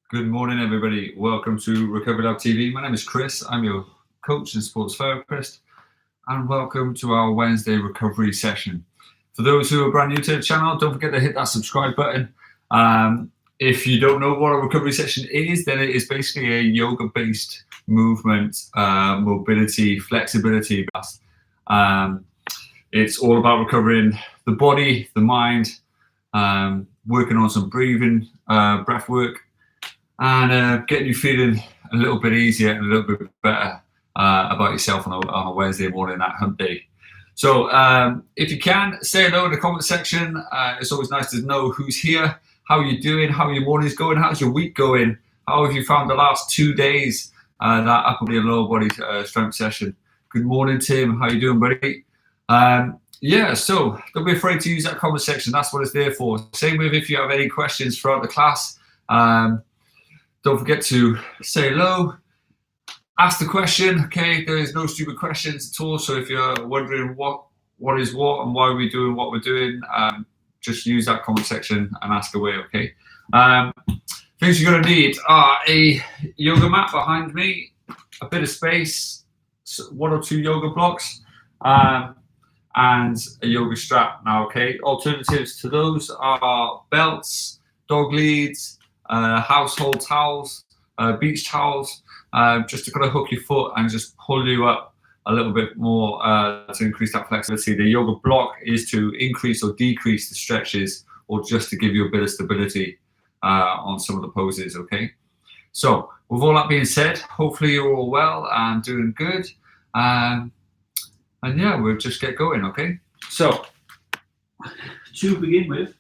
Good morning, everybody. Welcome to Recovery Lab TV. My name is Chris. I'm your coach and sports therapist, and welcome to our Wednesday recovery session. For those who are brand new to the channel, don't forget to hit that subscribe button. If you don't know what a recovery session is, then it is basically a yoga-based movement, mobility, flexibility class. It's all about recovering the body, the mind, working on some breathing, breath work, and getting you feeling a little bit easier and a little bit better about yourself on a Wednesday morning, that hump day. So if you can, say hello in the comment section. It's always nice to know who's here, how you're doing, how your morning's going, how's your week going, how have you found the last 2 days, that upper body and lower body strength session. Good morning, Tim. How you doing, buddy? Yeah, so don't be afraid to use that comment section. That's what it's there for. Same with if you have any questions throughout the class. Don't forget to say hello, ask the question. Okay, there is no stupid questions at all. So if you're wondering what is what and why we're doing what we're doing, just use that comment section and ask away. Okay. Things you're going to need are a yoga mat behind me, a bit of space, 1 or 2 yoga blocks, and a yoga strap. Now, okay, alternatives to those are belts, dog leads, household towels, beach towels, just to kind of hook your foot and just pull you up a little bit more to increase that flexibility. The yoga block is to increase or decrease the stretches, or just to give you a bit of stability on some of the poses. Okay, so with all that being said, hopefully you're all well and doing good. And yeah, we'll just get going, okay? So, to begin with,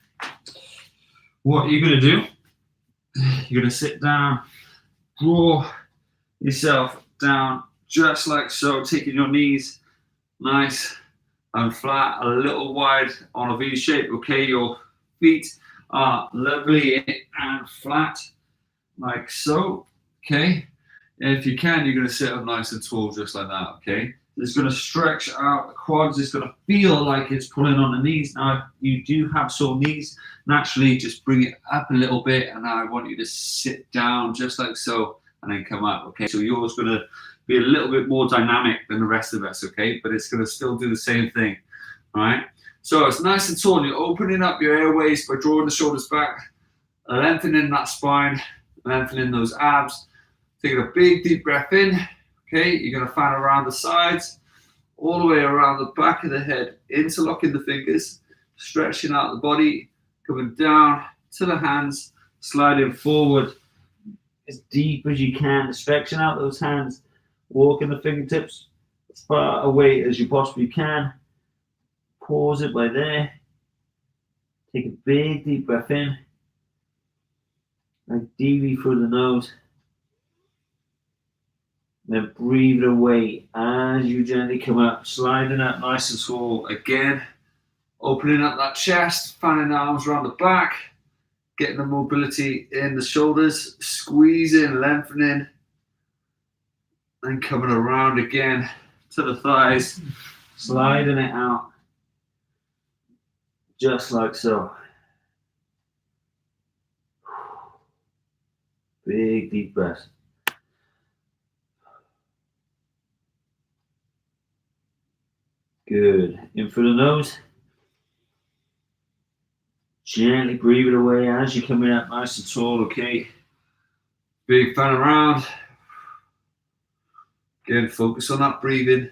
what you're going to do, you're going to sit down, draw yourself down just like so, taking your knees nice and flat, a little wide on a V shape, okay? Your feet are lovely and flat, like so, okay? And if you can, you're going to sit up nice and tall, just like that, okay? It's going to stretch out the quads. It's going to feel like it's pulling on the knees. Now, if you do have sore knees, naturally just bring it up a little bit, and now I want you to sit down just like so, and then come up, okay? So yours going to be a little bit more dynamic than the rest of us, okay? But it's going to still do the same thing, all right? So it's nice and tall. You're opening up your airways by drawing the shoulders back, lengthening that spine, lengthening those abs. Taking a big deep breath in. Okay, you're going to fan around the sides, all the way around the back of the head, interlocking the fingers, stretching out the body, coming down to the hands, sliding forward as deep as you can, stretching out those hands, walking the fingertips as far away as you possibly can. Pause it by there. Take a big deep breath in, and deeply through the nose. Then breathe it away as you gently come up, sliding up nice and tall. Again, opening up that chest, fanning the arms around the back, getting the mobility in the shoulders, squeezing, lengthening, and coming around again to the thighs, sliding it out, just like so. Big deep breath. Good. In through the nose. Gently breathe it away as you're coming up nice and tall, okay? Big fan around. Again, focus on that breathing.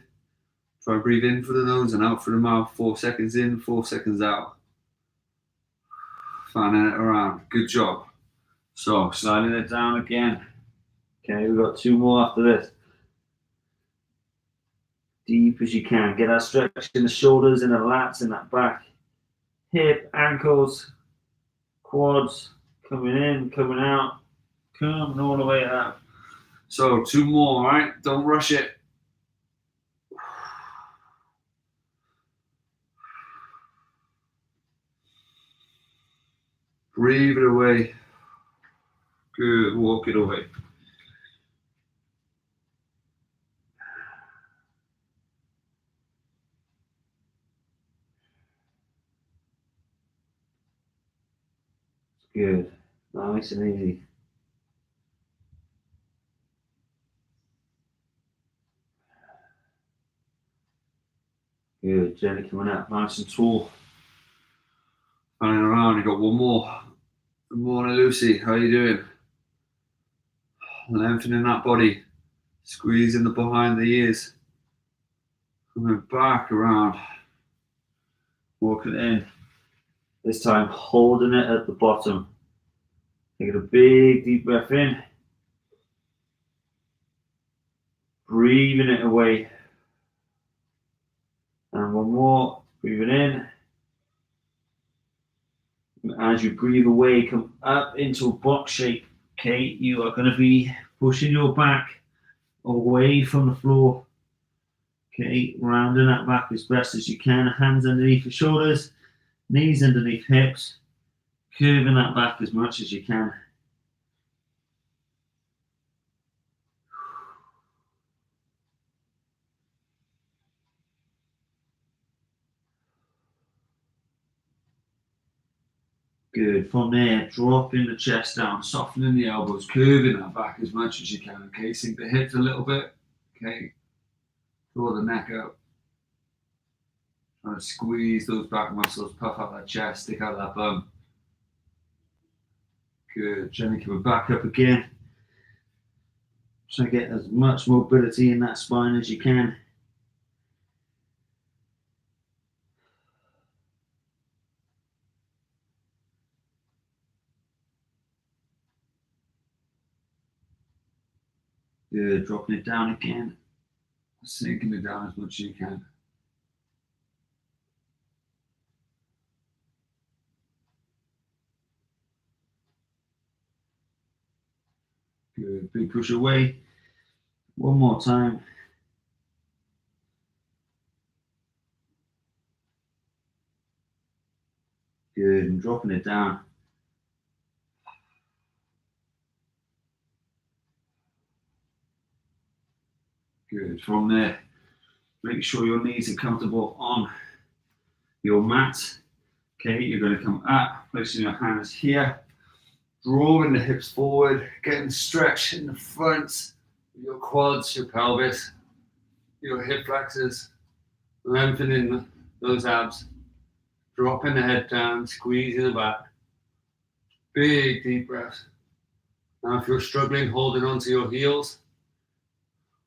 Try and breathe in through the nose and out through the mouth. 4 seconds in, 4 seconds out. Fanning it around. Good job. So, sliding it down again. Okay, we've got 2 more after this. Deep as you can. Get that stretch in the shoulders, in the lats, in that back. Hip, ankles, quads, coming in, coming out, coming all the way out. So 2 more, all right? Don't rush it. Breathe it away. Good, walk it away. Good, nice and easy. Good, gently coming up, nice and tall. Running around, you got one more. Good morning, Lucy, how are you doing? Lengthening that body, squeezing the behind the ears. Coming back around, walking in. This time, holding it at the bottom. Taking a big, deep breath in. Breathing it away. And one more, breathing in. As you breathe away, come up into a box shape. Okay, you are going to be pushing your back away from the floor. Okay, rounding that back as best as you can. Hands underneath the shoulders, knees underneath hips. Curving that back as much as you can. Good. From there, dropping the chest down, softening the elbows, curving that back as much as you can. Okay, sink the hips a little bit. Okay, draw the neck up. Trying to squeeze those back muscles, puff out that chest, stick out that bum. Good. Gently coming back up again. Try to get as much mobility in that spine as you can. Good. Dropping it down again. Sinking it down as much as you can. Good. Big push away. One more time. Good. And dropping it down. Good. From there, make sure your knees are comfortable on your mat. Okay, you're going to come up, placing your hands here, drawing the hips forward, getting stretch in the front, your quads, your pelvis, your hip flexors, lengthening those abs, dropping the head down, squeezing the back. Big deep breaths. Now, if you're struggling holding onto your heels,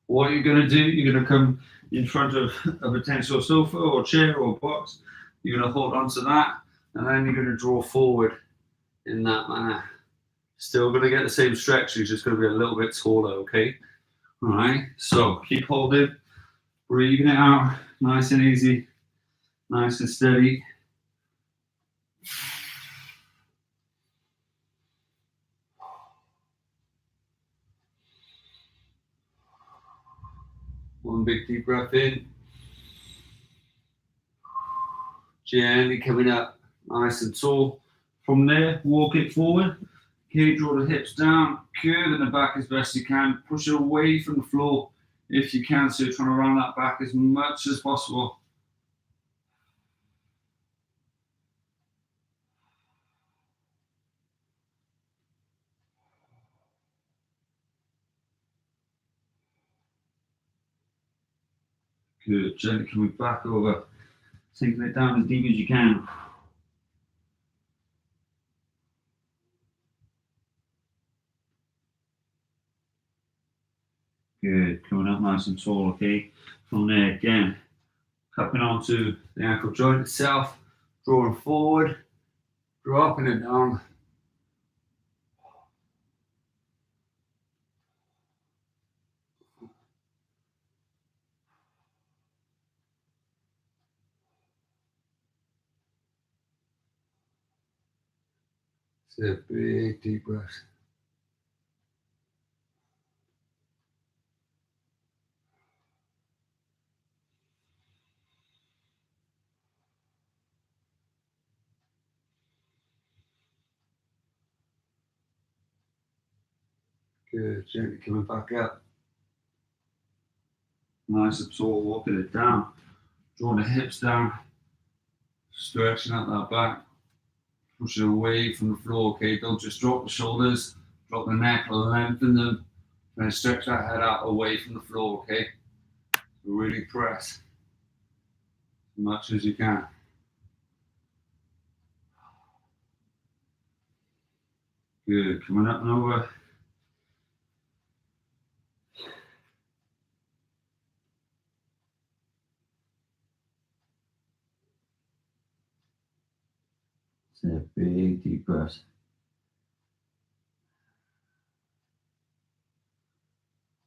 what you're going to do, you're going to come in front of a potential sofa or chair or box. You're going to hold onto that, and then you're going to draw forward in that manner. Still going to get the same stretch, you're just going to be a little bit taller, okay? All right, so keep holding, breathing it out, nice and easy, nice and steady. One big deep breath in. Gently coming up, nice and tall. From there, walk it forward. Okay, draw the hips down, curve in the back as best you can. Push it away from the floor if you can, so you're trying to round that back as much as possible. Good, gently coming back over, sinking it down as deep as you can. Good, coming up nice and tall, okay? From there, again, cupping onto the ankle joint itself, drawing forward, dropping it down. It's a big deep breath. Good, gently coming back up. Nice and tall, walking it down, drawing the hips down, stretching out that back, pushing away from the floor, okay? Don't just drop the shoulders, drop the neck, lengthen them, and stretch that head out away from the floor, okay? Really press. much as you can. Good. Coming up and over. It's a big deep breath.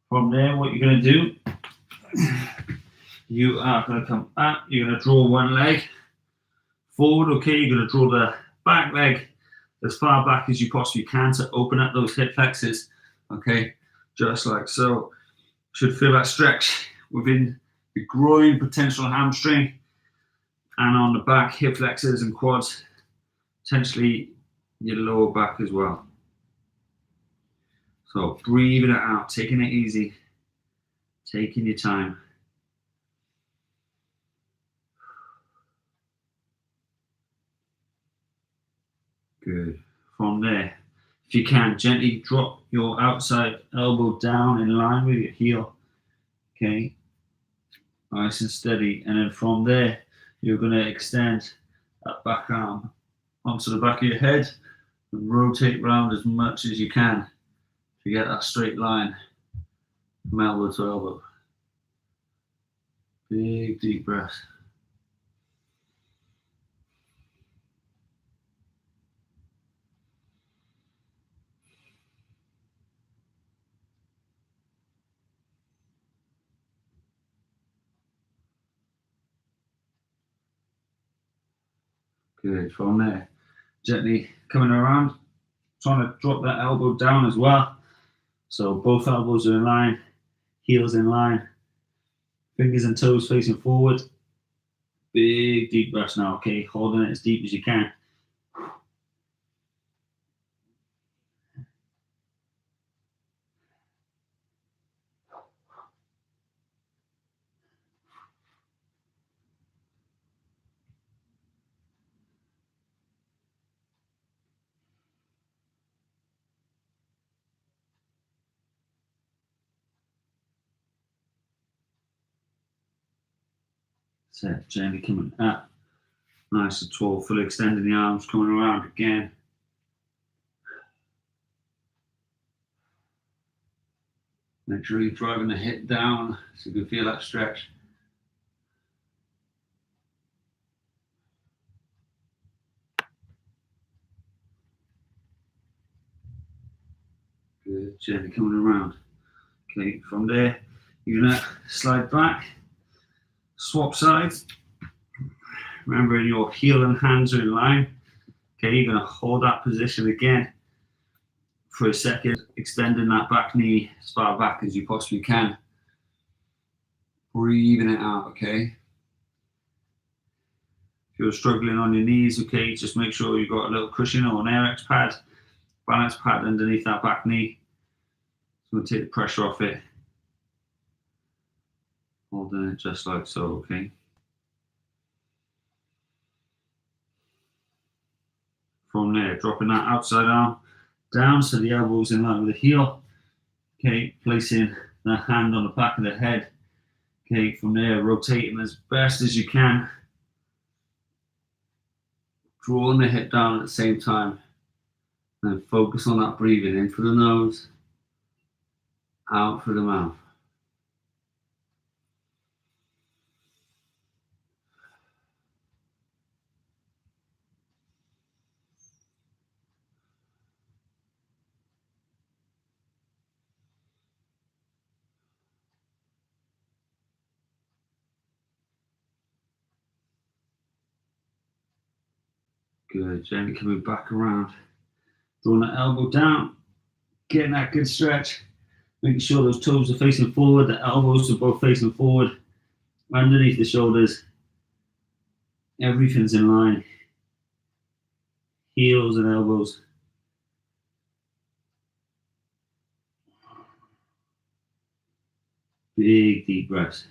From there, what you're going to do, you are going to come up, you're going to draw one leg forward, okay? You're going to draw the back leg as far back as you possibly can to open up those hip flexors, okay? Just like so. Should feel that stretch within the groin, potential hamstring, and on the back, hip flexors and quads, potentially your lower back as well. So breathing it out, taking it easy, taking your time. Good. From there, if you can, gently drop your outside elbow down in line with your heel. Okay. Nice and steady. And then from there, you're going to extend that back arm onto the back of your head and rotate around as much as you can to get that straight line from elbow to elbow. Big deep breath. Good. From there, gently coming around, trying to drop that elbow down as well. So both elbows are in line, heels in line, fingers and toes facing forward. Big deep breaths now, okay? Holding it as deep as you can. So gently coming up, nice and tall, fully extending the arms, coming around again. Make sure you're driving the hip down so you can feel that stretch. Good, gently coming around. Okay, from there, you're gonna slide back, swap sides. Remember, your heel and hands are in line. Okay, you're gonna hold that position again for a second, extending that back knee as far back as you possibly can. Breathing it out, okay? If you're struggling on your knees, okay, just make sure you've got a little cushion or an AirX pad, balance pad underneath that back knee. It's going to take the pressure off it. Holding it just like so, okay? From there, dropping that outside arm down so the elbow's in line with the heel. Okay, placing the hand on the back of the head. Okay, from there, rotating as best as you can. Drawing the hip down at the same time. And focus on that breathing in through the nose, out through the mouth. Good, gently coming back around. Drawing that elbow down, getting that good stretch. Making sure those toes are facing forward, the elbows are both facing forward, underneath the shoulders. Everything's in line. Heels and elbows. Big deep breaths.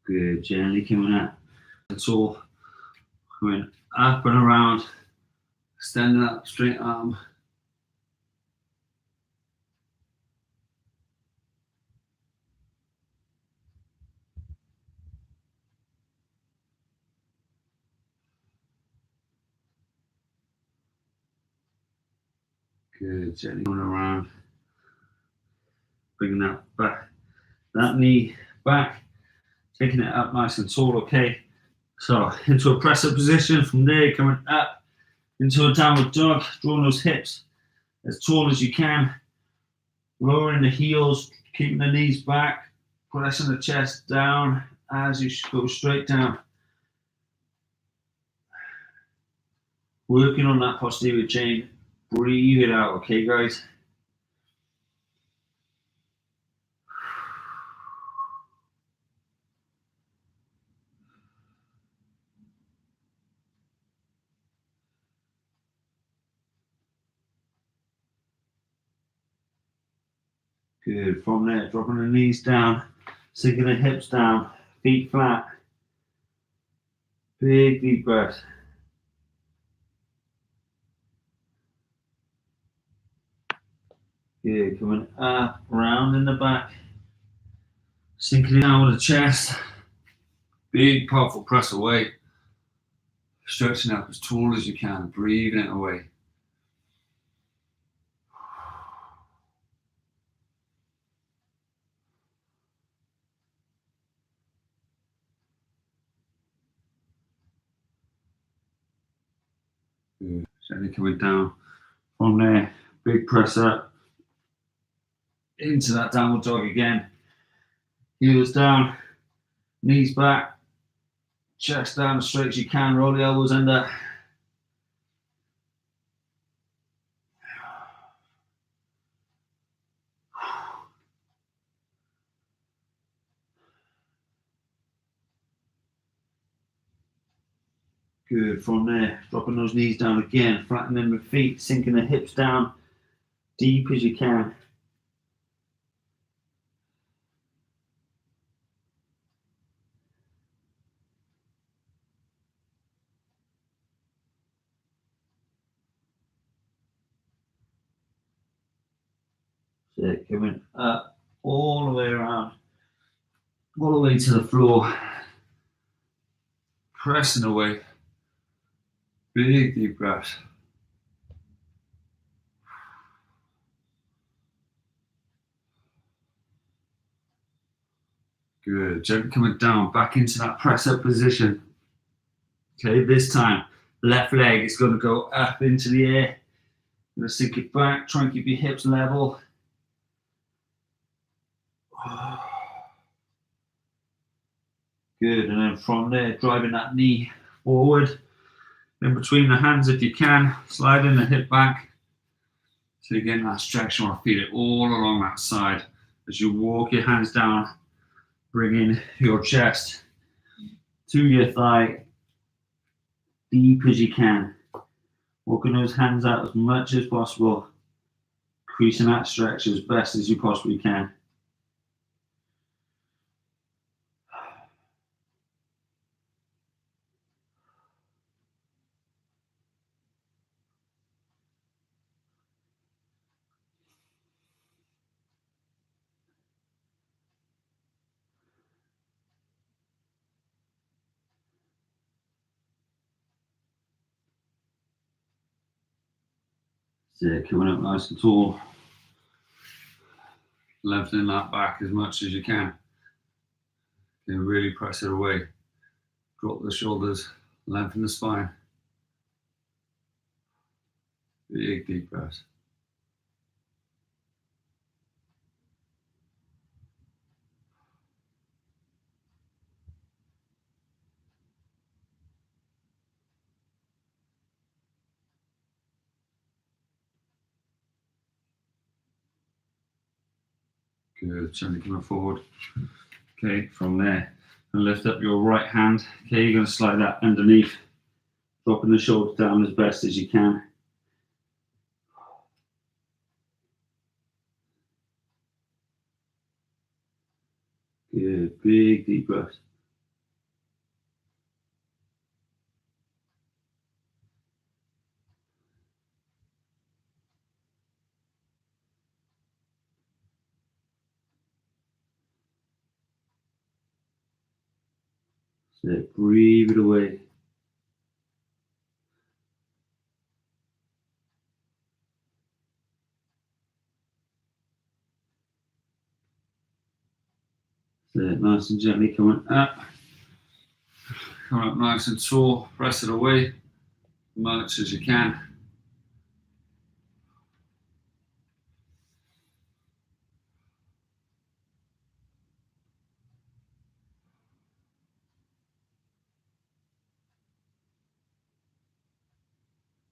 Good, gently coming up. It's all coming up and around Extend that straight arm. Good, gently going around. Bringing that back, that knee back, taking it up nice and tall, okay? So into a press up position, from there coming up into a downward dog, drawing those hips as tall as you can, lowering the heels, keeping the knees back, pressing the chest down as you go straight down. Working on that posterior chain, breathe it out, okay guys? Good, from there, dropping the knees down, sinking the hips down, feet flat. Big deep breath. Good, coming up, round in the back. Sinking it down with the chest. Big, powerful press away. Stretching up as tall as you can, breathing it away. Good. Gently coming down. From there, big press up. Into that downward dog again. Heels down, knees back, chest down as straight as you can, roll the elbows under. Good, from there, dropping those knees down again, flattening the feet, sinking the hips down deep as you can. So coming up all the way around, all the way to the floor, pressing away. Big deep breaths. Good. Gently coming down, back into that press up position. Okay, this time, left leg is going to go up into the air. You're going to sink it back, try and keep your hips level. Good, and then from there, driving that knee forward, in between the hands if you can, sliding the hip back. So you're getting that stretch, you want to feel it all along that side. As you walk your hands down, bringing your chest to your thigh, deep as you can. Walking those hands out as much as possible, increasing that stretch as best as you possibly can. So coming up nice and tall, lengthening that back as much as you can. And really press it away. Drop the shoulders, lengthen the spine. Big deep breaths. Good, gently coming forward. Okay, from there, and lift up your right hand. Okay, you're going to slide that underneath, dropping the shoulders down as best as you can. Good, big deep breaths. So breathe it away. So nice and gently coming up. Come up nice and tall. Press it away as much as you can.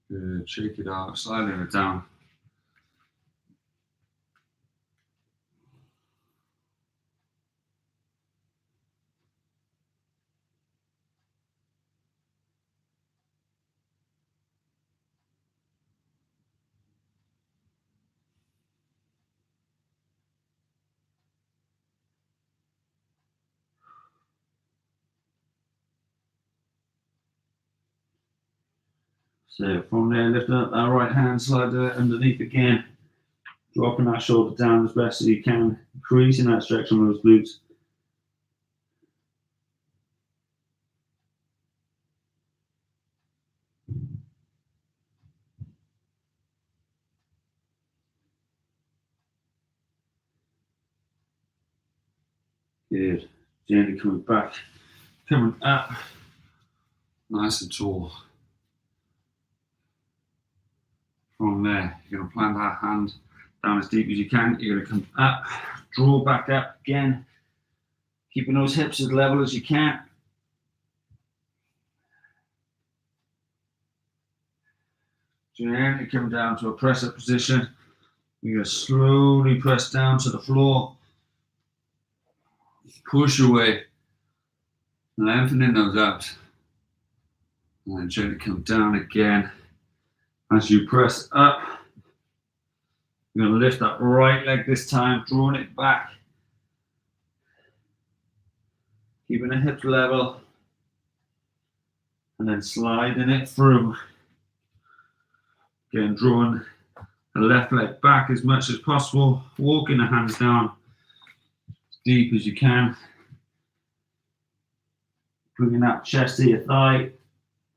Good. Shake it out. Sliding it down. So from there, lift up that right hand, slide it underneath again, dropping that shoulder down as best as you can, increasing that stretch on those glutes. Good. Gently coming back, coming up, nice and tall. From there, you're going to plant that hand down as deep as you can. You're going to come up, draw back up again, keeping those hips as level as you can. Gently come down to a press-up position. You're going to slowly press down to the floor. Push away, lengthening those out. And then gently come down again. As you press up, you're going to lift that right leg this time, drawing it back. Keeping the hips level. And then sliding it through. Again, drawing the left leg back as much as possible. Walking the hands down as deep as you can. Bringing that chest to your thigh.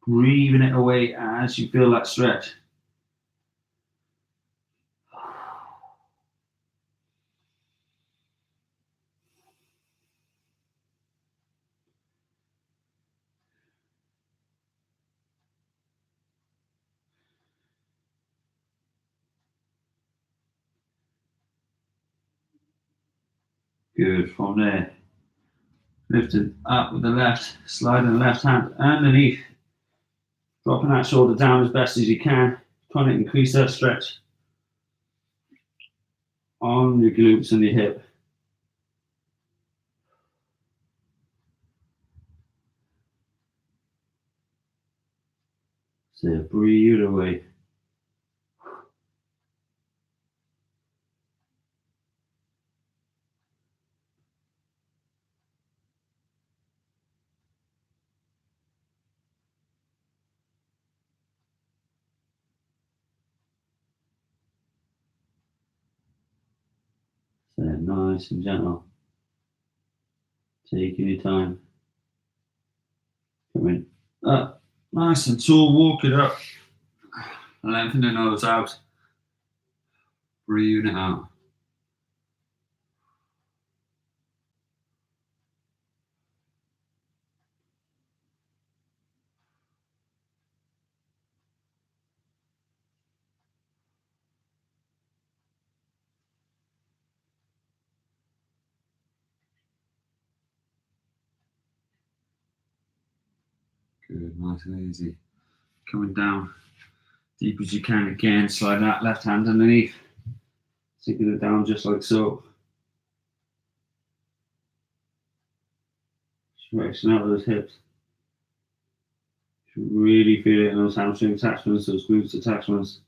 Breathing it away as you feel that stretch. Good. From there, lifting up with the left, sliding the left hand underneath, dropping that shoulder down as best as you can, trying to increase that stretch on your glutes and your hip. So breathe away. So nice and gentle. Taking your time. Coming up, nice and tall, walk it up. Lengthening those out. Breathing it out. Good, nice and easy. Coming down deep as you can again, slide that left hand underneath. Sinking it down just like so. Stretching out those hips. You should really feel it in those hamstring attachments, those glutes attachments.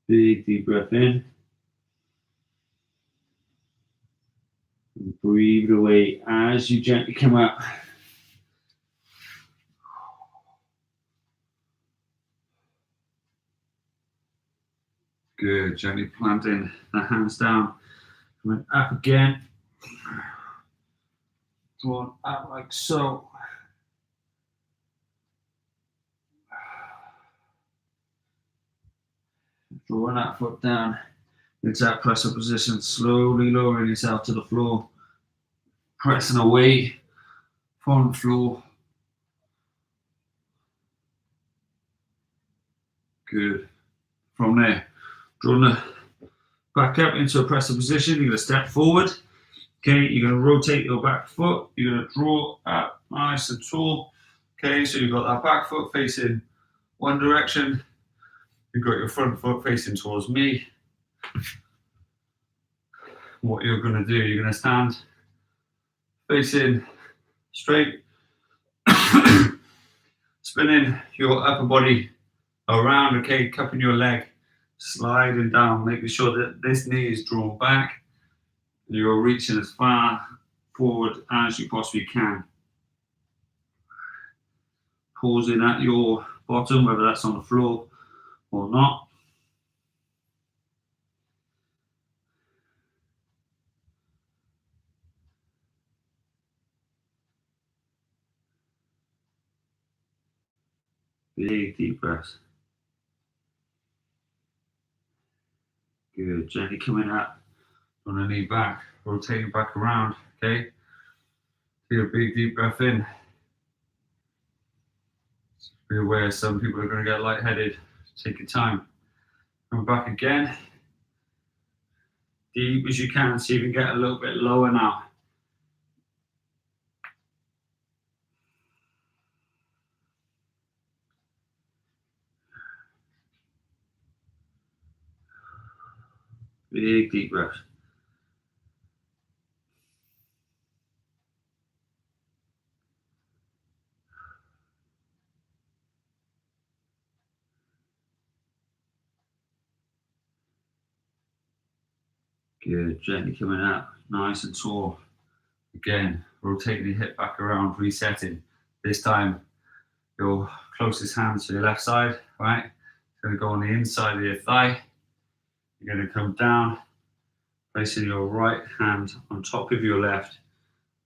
Big deep breath in. And breathe it away as you gently come up. Good. Gently planting the hands down. Coming up again. Drawn up like so. Drawing that foot down into that press-up position. Slowly lowering yourself to the floor. Pressing away from the floor. Good. From there, drawing the back up into a press-up position. You're going to step forward. Okay, you're going to rotate your back foot. You're going to draw up nice and tall. Okay, so you've got that back foot facing one direction. You've got your front foot facing towards me. What you're going to do, you're going to stand facing straight, spinning your upper body around, okay, cupping your leg, sliding down, making sure that this knee is drawn back. You're reaching as far forward as you possibly can. Pausing at your bottom, whether that's on the floor or not. Big deep breaths. Good. Gently coming up on the knee back, rotating back around. Okay. Take a big deep breath in. Be aware some people are going to get lightheaded. Take your time. Come back again. Deep as you can, so you can get a little bit lower now. Big deep breath. Good. Gently coming up, nice and tall. Again, rotating the hip back around, resetting. This time, your closest hand to your left side, right? It's going to go on the inside of your thigh. You're going to come down, placing your right hand on top of your left,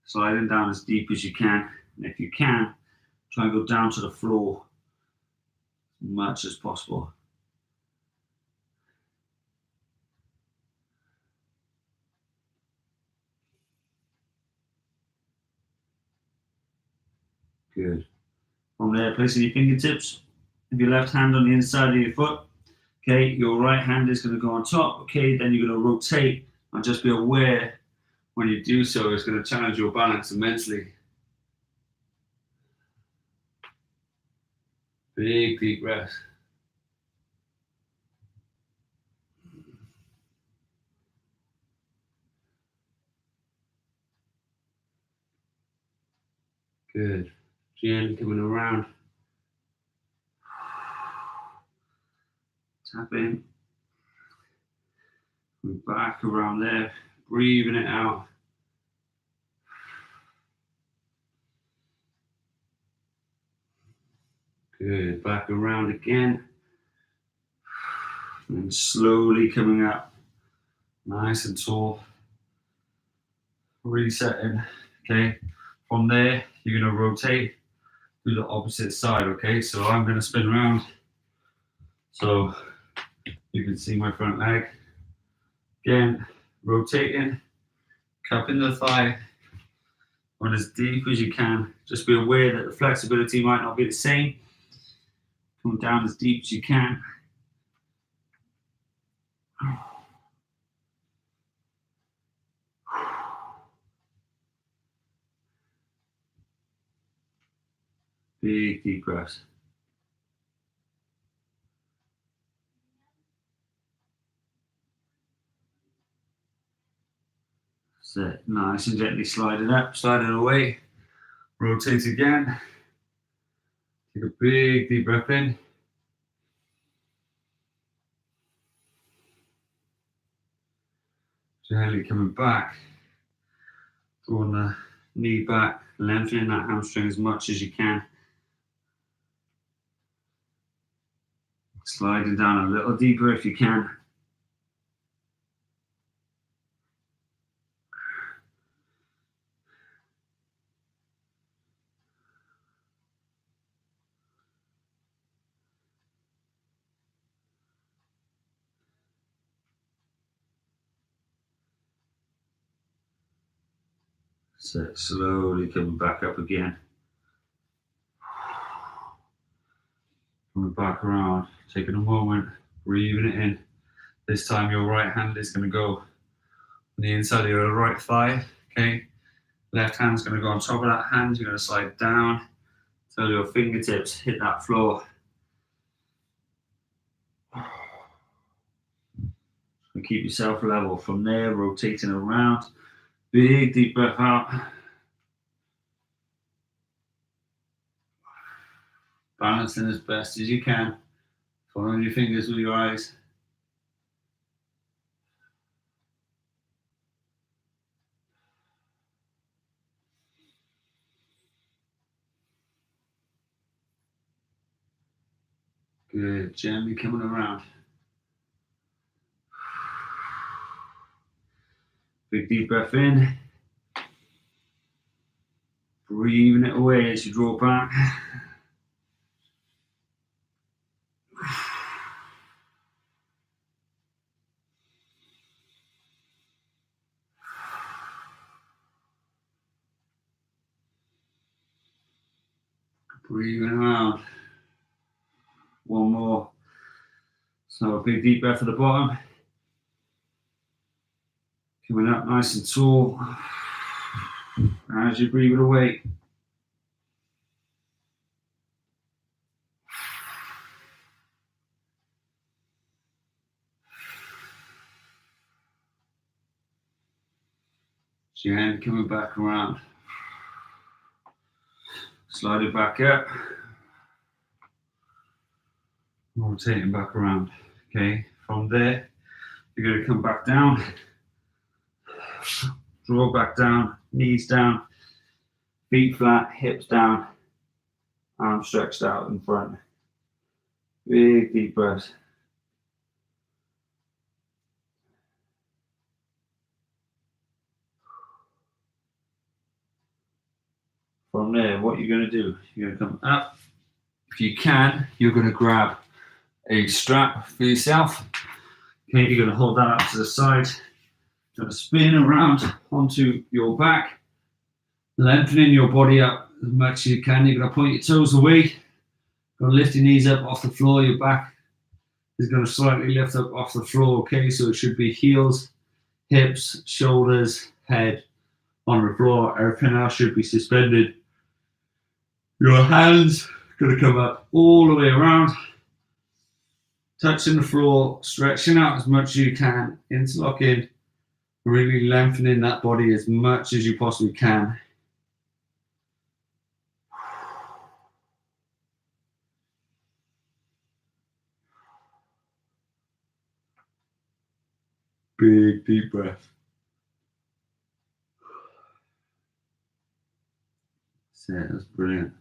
sliding down as deep as you can. And if you can, try and go down to the floor as much as possible. Good. From there, placing your fingertips of your left hand on the inside of your foot. Okay, your right hand is going to go on top. Okay, then you're going to rotate and just be aware when you do so, it's going to challenge your balance immensely. Big deep breath. Good. Gently coming around. Tap in. Move back around there. Breathing it out. Good. Back around again. And slowly coming up. Nice and tall. Resetting. Okay. From there, you're going to rotate to the opposite side. Okay. So I'm going to spin around. So you can see my front leg. Again, rotating, cupping the thigh, going as deep as you can. Just be aware that the flexibility might not be the same. Come down as deep as you can. Big deep breaths. That's it. Nice and gently slide it up, slide it away. Rotate again. Take a big deep breath in. Gently coming back. Drawing the knee back, lengthening that hamstring as much as you can. Sliding down a little deeper if you can. So slowly coming back up again. Coming back around, taking a moment, breathing it in. This time your right hand is going to go on the inside of your right thigh, okay? Left hand's going to go on top of that hand. You're going to slide down till your fingertips hit that floor. And keep yourself level. From there, rotating around. Big deep breath out. Balancing as best as you can. Following your fingers with your eyes. Good. Gently coming around. Big deep breath in. Breathing it away as you draw back. Breathing around. One more. So a big deep breath at the bottom. Coming up nice and tall. As you breathe it away. Gently coming back around. Slide it back up. Rotating back around. Okay, from there, you're going to come back down. Draw back down, knees down, feet flat, hips down, arms stretched out in front. Big deep breaths. From there, what you're going to do, you're going to come up. If you can, you're going to grab a strap for yourself. Okay, you're going to hold that up to the side. You're going to spin around onto your back, lengthening your body up as much as you can. You're going to point your toes away. You're going to lift your knees up off the floor. Your back is going to slightly lift up off the floor. Okay, so it should be heels, hips, shoulders, head on the floor. Everything else should be suspended. Your hands are going to come up all the way around, touching the floor, stretching out as much as you can, interlocking, really lengthening that body as much as you possibly can. Big deep breath. That's brilliant.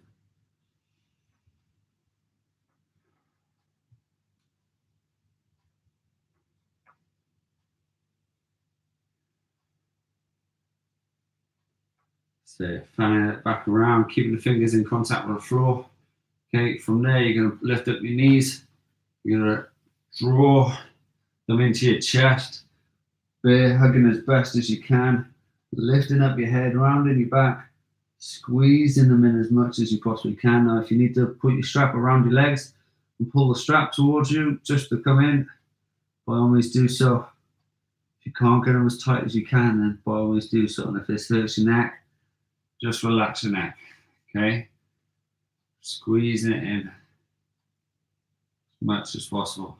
So fanning it back around, keeping the fingers in contact with the floor. Okay, from there you're going to lift up your knees. You're going to draw them into your chest. Bear hugging as best as you can. Lifting up your head, rounding your back. Squeezing them in as much as you possibly can. Now, if you need to put your strap around your legs and pull the strap towards you just to come in, by all means do so. If you can't get them as tight as you can, then by all means do so. And if this hurts your neck, just relax your neck, okay? Squeezing it in as much as possible.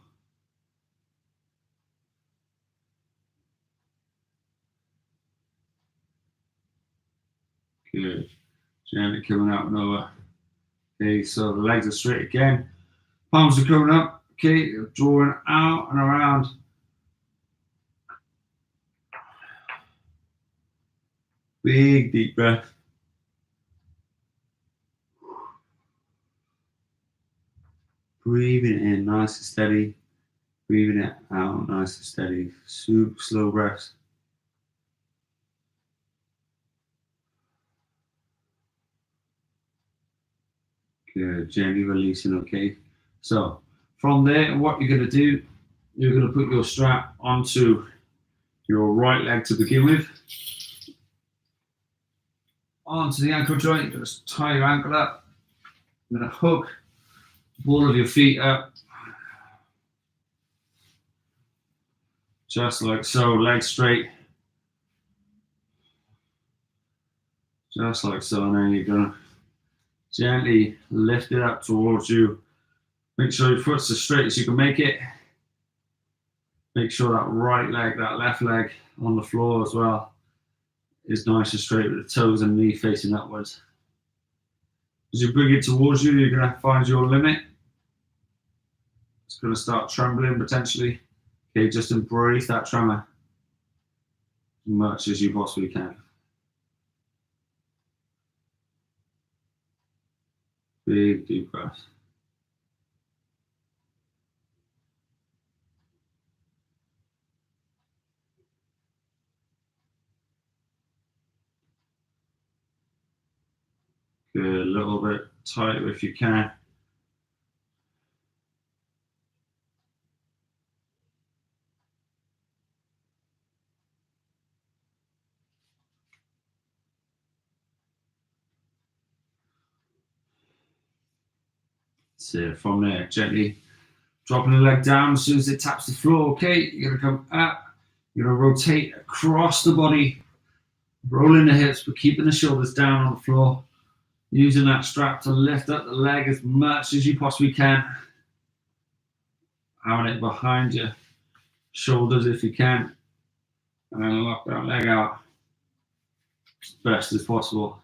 Good. Gently coming out and over. Okay, so the legs are straight again. Palms are coming up. Okay, drawing out and around. Big deep breath. Breathing in nice and steady. Breathing it out nice and steady. Super slow breaths. Good. Gently releasing, okay? So from there, what you're going to do, you're going to put your strap onto your right leg to begin with. onto the ankle joint. Just tie your ankle up. I'm going to hook the ball of your feet up. Just like so, legs straight. Just like so, and then you're going to gently lift it up towards you. Make sure your foot's as straight as you can make it. Make sure that right leg, that left leg on the floor as well is nice and straight with the toes and knee facing upwards. As you bring it towards you, you're going to find your limit. It's going to start trembling potentially. Okay, just embrace that tremor as much as you possibly can. Big deep breath. Good, a little bit tighter if you can. So from there, gently dropping the leg down as soon as it taps the floor. Okay, you're gonna come up, you're gonna rotate across the body, rolling the hips, but keeping the shoulders down on the floor. Using that strap to lift up the leg as much as you possibly can. Having it behind your shoulders if you can. And then lock that leg out as best as possible.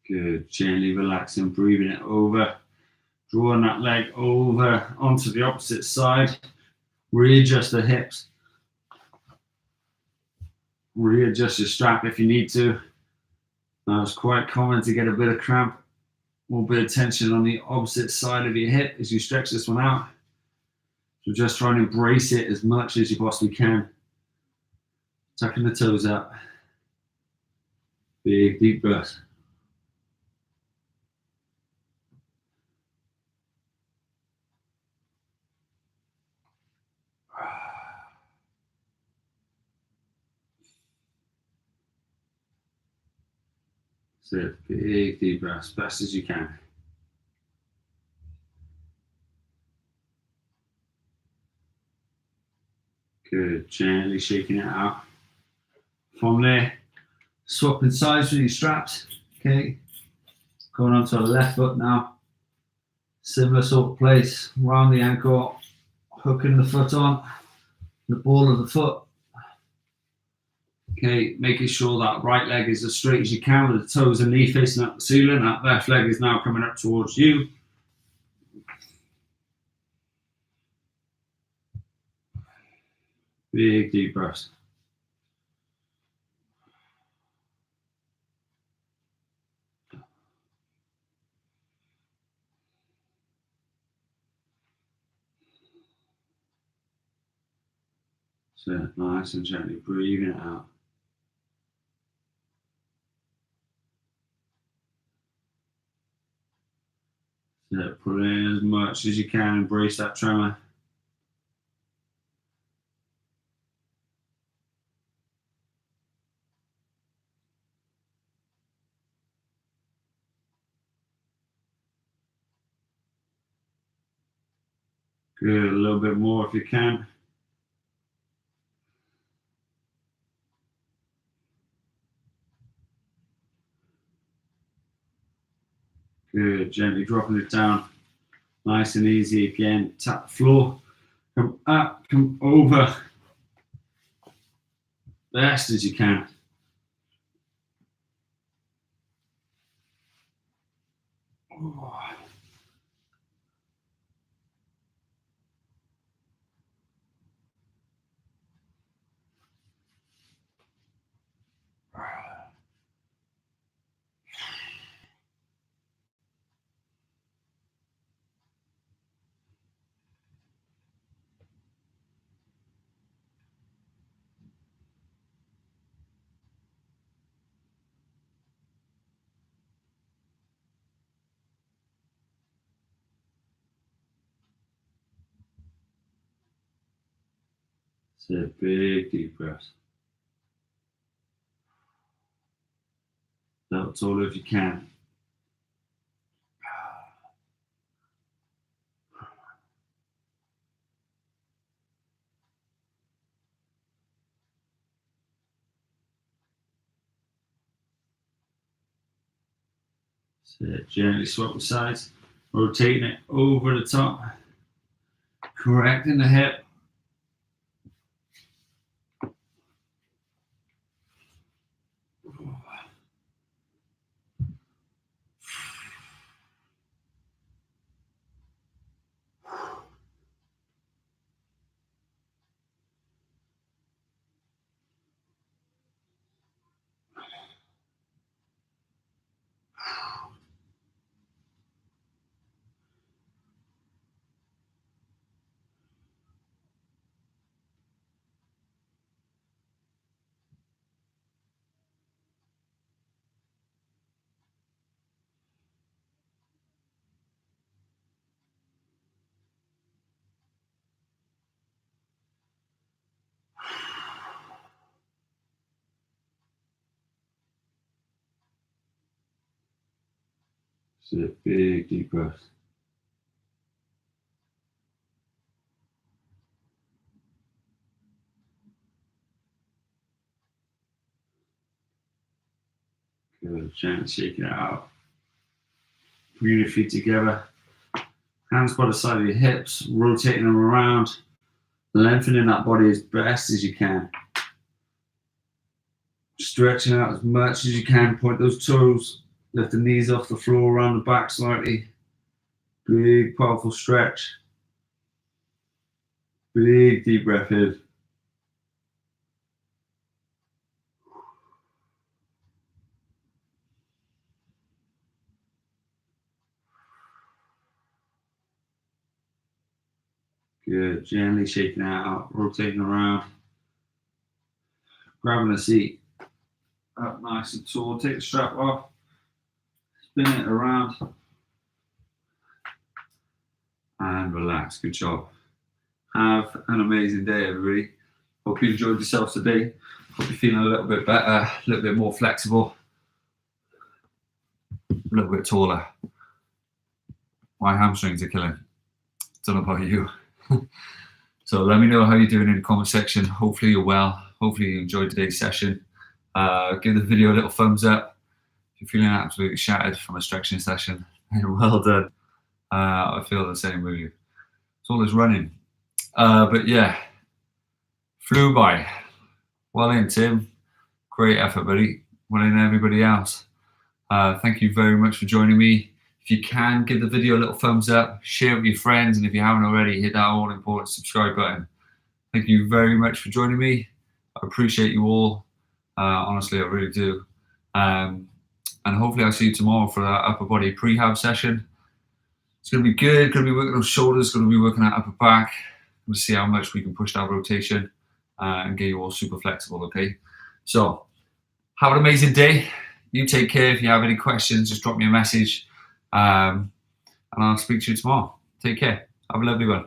Good, gently relaxing, breathing it over, drawing that leg over onto the opposite side. Readjust the hips. Readjust your strap if you need to. Now it's quite common to get a bit of cramp or a bit of tension on the opposite side of your hip as you stretch this one out. So just try and embrace it as much as you possibly can. Tucking the toes up. Big deep breath. So big deep breath as best as you can. Good, gently shaking it out. From there, swapping sides with your straps. Okay, going onto the left foot now. Similar sort of place, around the ankle, hooking the foot on, the ball of the foot. Okay, making sure that right leg is as straight as you can with the toes and knee facing up the ceiling. That left leg is now coming up towards you. Big deep breaths. So nice and gently breathing it out. So pull in as much as you can, embrace that tremor. Good, a little bit more if you can. Good, gently dropping it down. Nice and easy again. Tap the floor, come up, come over. Best as you can. Oh. Take a big deep breath. That's all if you can. So gently swap the sides, rotating it over the top, correcting the hip. So a big deep breath. Good, gently shaking it out. Bring your feet together. Hands by the side of your hips, rotating them around, lengthening that body as best as you can. Stretching out as much as you can. Point those toes, lift the knees off the floor, around the back slightly. Big, powerful stretch. Big, deep breath in. Good, gently shaking it out, rotating around. Grabbing the seat up nice and tall. Take the strap off, spin it around, and relax. Good job. Have an amazing day, everybody. Hope you enjoyed yourselves today. Hope you're feeling a little bit better, a little bit more flexible, a little bit taller. My hamstrings are killing. Don't know about you. So let me know how you're doing in the comment section. Hopefully you're well. Hopefully you enjoyed today's session. Give the video a little thumbs up. If you're feeling absolutely shattered from a stretching session, well done. I feel the same with you. It's all this running. But yeah, flew by. Well in, Tim. Great effort, buddy. Well in, everybody else. Thank you very much for joining me. If you can, give the video a little thumbs up, share it with your friends, and if you haven't already, hit that all-important subscribe button. Thank you very much for joining me. I appreciate you all. Honestly, I really do. And hopefully I'll see you tomorrow for that upper body prehab session. It's going to be good. Going to be working on shoulders, going to be working on upper back. We'll see how much we can push that rotation and get you all super flexible, okay? So, have an amazing day. You take care. If you have any questions, just drop me a message. And I'll speak to you tomorrow. Take care. Have a lovely one.